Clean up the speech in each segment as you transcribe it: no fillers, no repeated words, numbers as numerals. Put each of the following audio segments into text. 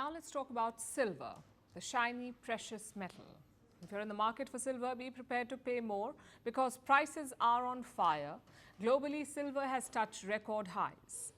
Now let's talk about silver, the shiny precious metal. If you're in the market for silver, be prepared to pay more because prices are on fire. Globally, silver has touched record highs.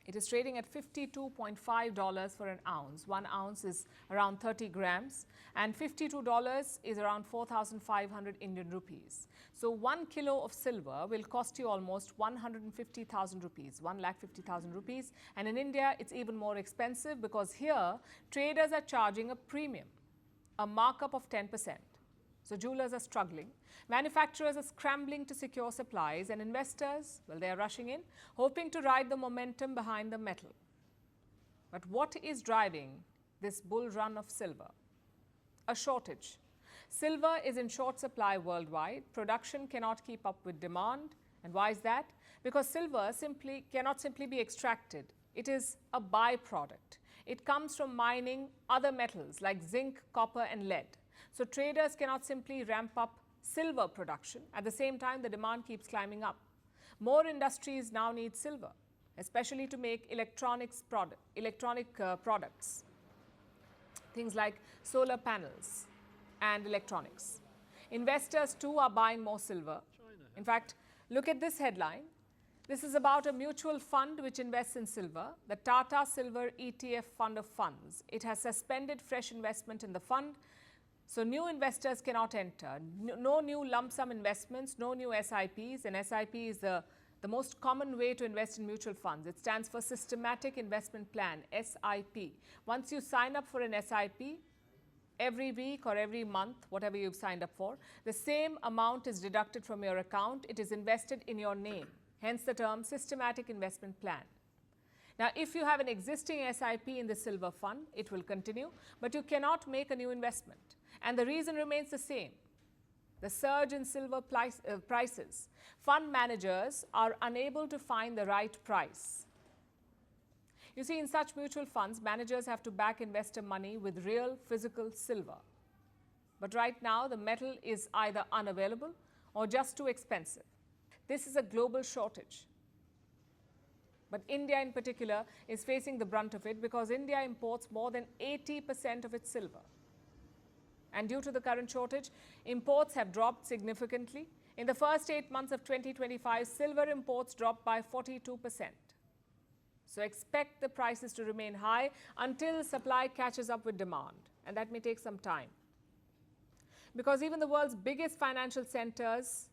It is trading at $52.5 for an ounce. 1 ounce is around 30 grams and $52 is around 4,500 Indian rupees. So 1 kilo of silver will cost you almost 150,000 rupees, 1,50,000 rupees. And in India, it's even more expensive because here traders are charging a premium, a markup of 10%. So jewelers are struggling, manufacturers are scrambling to secure supplies, and investors, well, they are rushing in, hoping to ride the momentum behind the metal. But what is driving this bull run of silver? A shortage. Silver is in short supply worldwide. Production cannot keep up with demand. And why is that? Because silver cannot simply be extracted. It is a byproduct. It comes from mining other metals like zinc, copper, and lead. So traders cannot simply ramp up silver production. At the same time, the demand keeps climbing up. More industries now need silver, especially to make electronic products, things like solar panels and electronics. Investors too are buying more silver. In fact, look at this headline. This is about a mutual fund which invests in silver, the Tata Silver ETF Fund of Funds. It has suspended fresh investment in the fund. So new investors cannot enter. No new lump sum investments, no new SIPs. And SIP is the most common way to invest in mutual funds. It stands for Systematic Investment Plan, SIP. Once you sign up for an SIP, every week or every month, whatever you've signed up for, the same amount is deducted from your account. It is invested in your name. Hence the term Systematic Investment Plan. Now, if you have an existing SIP in the silver fund, it will continue, but you cannot make a new investment. And the reason remains the same, the surge in silver prices. Fund managers are unable to find the right price. You see, in such mutual funds, managers have to back investor money with real physical silver. But right now, the metal is either unavailable or just too expensive. This is a global shortage. But India in particular is facing the brunt of it because India imports more than 80% of its silver. And due to the current shortage, imports have dropped significantly. In the first 8 months of 2025, silver imports dropped by 42%. So expect the prices to remain high until supply catches up with demand. And that may take some time. Because even the world's biggest financial centers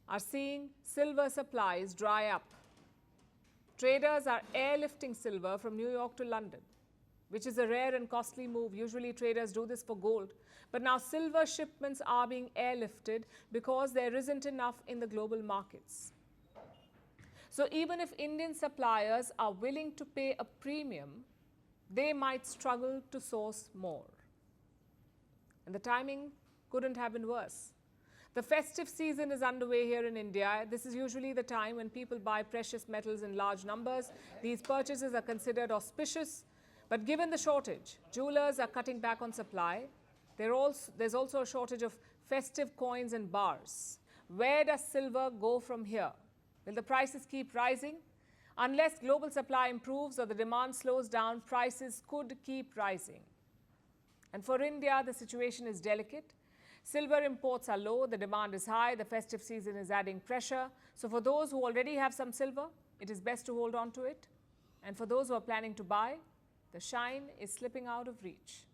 are seeing silver supplies dry up. Traders are airlifting silver from New York to London, which is a rare and costly move. Usually traders do this for gold. But now silver shipments are being airlifted because there isn't enough in the global markets. So even if Indian suppliers are willing to pay a premium, they might struggle to source more. And the timing couldn't have been worse. The festive season is underway here in India. This is usually the time when people buy precious metals in large numbers. These purchases are considered auspicious. But given the shortage, jewelers are cutting back on supply. There's also a shortage of festive coins and bars. Where does silver go from here? Will the prices keep rising? Unless global supply improves or the demand slows down, prices could keep rising. And for India, the situation is delicate. Silver imports are low, the demand is high, the festive season is adding pressure. So for those who already have some silver, it is best to hold on to it. And for those who are planning to buy, the shine is slipping out of reach.